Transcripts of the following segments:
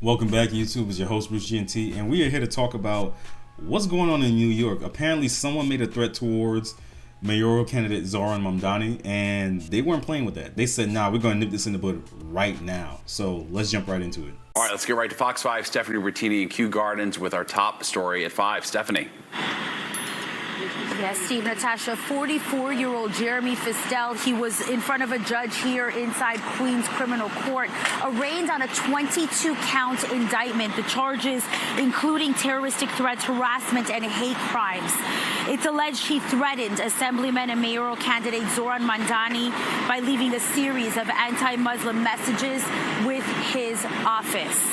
Welcome back, YouTube. It's your host, Bruce GNT, and we are here to talk about what's going on in New York. Apparently, someone made a threat towards mayoral candidate ZOHRAN MAMDANI, and they weren't playing with that. They said, nah, we're going to nip this in the bud right now. So let's jump right into it. All right, let's get right to Fox 5. Stephanie Bertini in Kew Gardens with our top story at 5. Stephanie. Yes, Steve, Natasha, 44-year-old Jeremy Fistel, he was in front of a judge here inside Queens Criminal Court, arraigned on a 22-count indictment. The charges including terroristic threats, harassment, and hate crimes. It's alleged he threatened Assemblyman and mayoral candidate ZOHRAN MAMDANI by leaving a series of anti-Muslim messages with his office.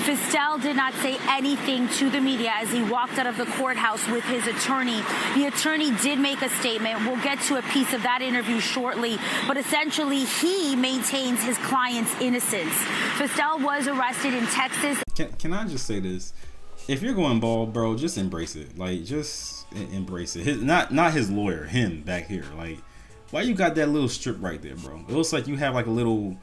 Fistel did not say anything to the media as he walked out of the courthouse with his attorney. The attorney did make a statement. We'll get to a piece of that interview shortly, but essentially he maintains his client's innocence. Fistel was arrested in Texas. Can I just say this? If you're going bald, bro, just embrace it. Like, just embrace it. Not his lawyer, him back here. Like, why you got that little strip right there, bro? It looks like you have like a little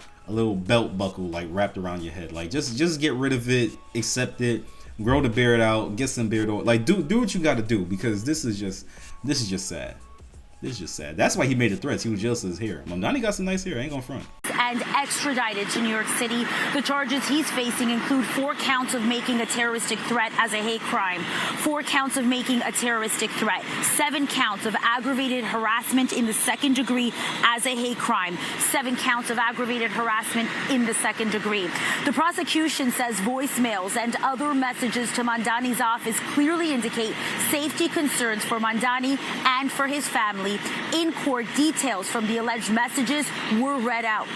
belt buckle like wrapped around your head. Like, just get rid of it, accept it, grow the beard out, get some beard oil. Like, do what you got to do, because this is just sad. This is just sad. That's why he made the threats. He was jealous of his hair. Mamdani got some nice hair. I ain't gonna front. And extradited to New York City. The charges he's facing include 4 counts of making a terroristic threat as a hate crime, 4 counts of making a terroristic threat, 7 counts of aggravated harassment in the second degree as a hate crime, 7 counts of aggravated harassment in the second degree. The prosecution says voicemails and other messages to Mamdani's office clearly indicate safety concerns for Mamdani and for his family. In court, details from the alleged messages were read out.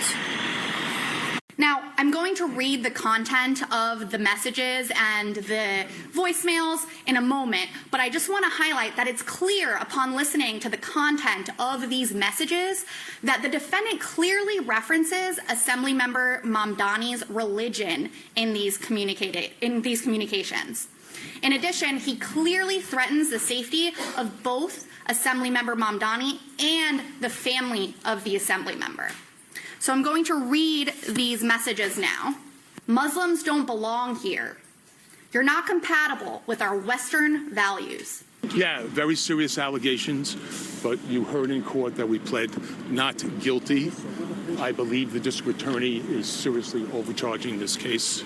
Now, I'm going to read the content of the messages and the voicemails in a moment, but I just want to highlight that it's clear upon listening to the content of these messages that the defendant clearly references Assemblymember Mamdani's religion in these communications. In addition, he clearly threatens the safety of both Assemblymember Mamdani and the family of the Assemblymember. So I'm going to read these messages now. Muslims don't belong here. You're not compatible with our Western values. Yeah, very serious allegations, but you heard in court that we pled not guilty. I believe the district attorney is seriously overcharging this case.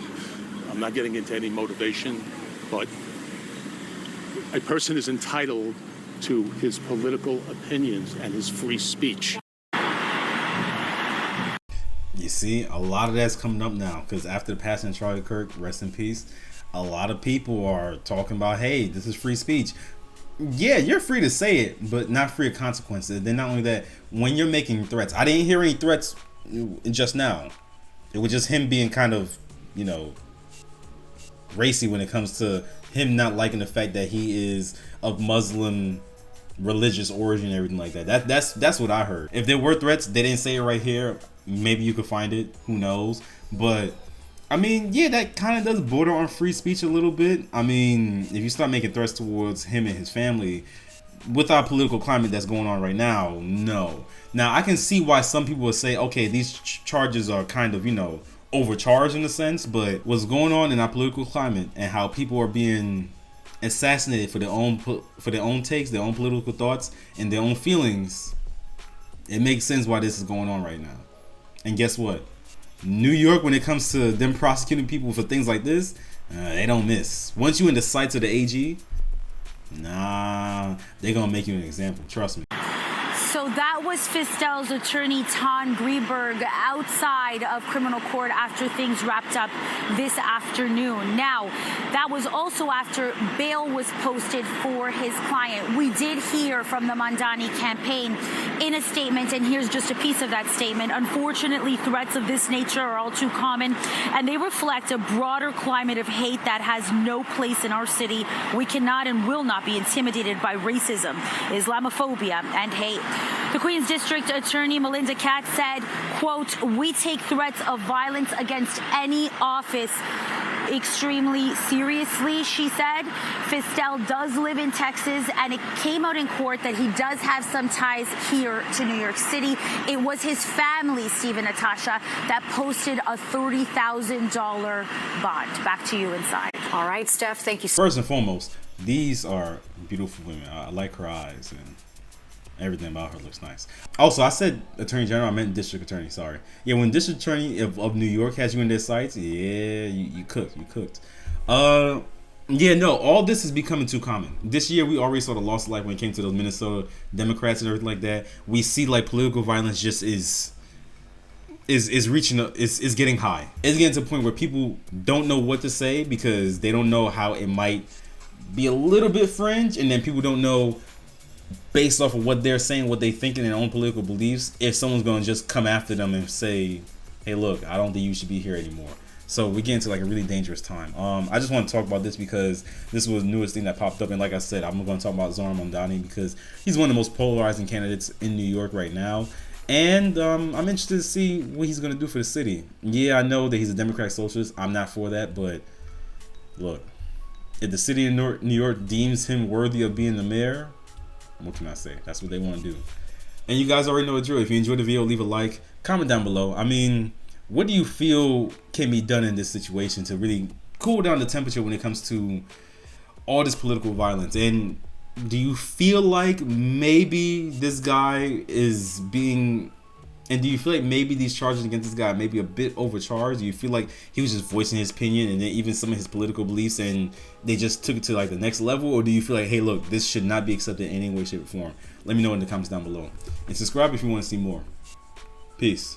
I'm not getting into any motivation, but a person is entitled to his political opinions and his free speech. You see, a lot of that's coming up now, because after the passing of Charlie Kirk, rest in peace, a lot of people are talking about, hey, this is free speech. Yeah, you're free to say it, but not free of consequences. Then not only that, when you're making threats, I didn't hear any threats just now. It was just him being kind of, racy when it comes to him not liking the fact that he is of Muslim religious origin and everything like that. That's what I heard. If there were threats, they didn't say it right here. Maybe you could find it, who knows. But I mean, yeah, that kind of does border on free speech a little bit. I mean, if you start making threats towards him and his family with our political climate that's going on right now, no. Now I can see why some people would say, okay, these charges are kind of, overcharged in a sense, but what's going on in our political climate and how people are being assassinated for their own takes, their own political thoughts, and their own feelings, it makes sense why this is going on right now. And guess what? New York, when it comes to them prosecuting people for things like this, they don't miss. Once you in the sights of the AG, nah, they're gonna make you an example. Trust me. So that was Fistel's attorney, Ton Greenberg, outside of criminal court after things wrapped up this afternoon. Now, that was also after bail was posted for his client. We did hear from the Mamdani campaign in a statement, and here's just a piece of that statement. Unfortunately, threats of this nature are all too common, and they reflect a broader climate of hate that has no place in our city. We cannot and will not be intimidated by racism, Islamophobia, and hate. The Queens District Attorney Melinda Katz said, quote, "We take threats of violence against any office extremely seriously, she said. Fistel does live in Texas, and it came out in court that he does have some ties here to New York City. It was his family, Steve and Natasha, that posted a $30,000 bond. Back to you inside. All right, Steph, thank you. First and foremost, these are beautiful women. I like her eyes, and everything about her looks nice. Also, I said Attorney General, I meant District Attorney, sorry. Yeah, when District Attorney of New York has you in their sights, yeah, you cooked. Yeah, no, all this is becoming too common. This year, we already saw the loss of life when it came to those Minnesota Democrats and everything like that. We see like political violence just is getting high. It's getting to the point where people don't know what to say because they don't know how it might be a little bit fringe, and then people don't know based off of what they're saying, what they think in their own political beliefs, if someone's going to just come after them and say, hey, look, I don't think you should be here anymore. So we get into like a really dangerous time. I just want to talk about this because this was the newest thing that popped up. And like I said, I'm going to talk about ZOHRAN MAMDANI because he's one of the most polarizing candidates in New York right now. And I'm interested to see what he's going to do for the city. Yeah, I know that he's a Democratic socialist. I'm not for that. But look, if the city of New York deems him worthy of being the mayor, what can I say? That's what they want to do. And you guys already know the drill. If you enjoyed the video, leave a like, comment down below. I mean, what do you feel can be done in this situation to really cool down the temperature when it comes to all this political violence? And do you feel like maybe this guy is being, and do you feel like maybe these charges against this guy may be a bit overcharged? Do you feel like he was just voicing his opinion and then even some of his political beliefs and they just took it to like the next level? Or do you feel like, hey, look, this should not be accepted in any way, shape, or form? Let me know in the comments down below. And subscribe if you want to see more. Peace.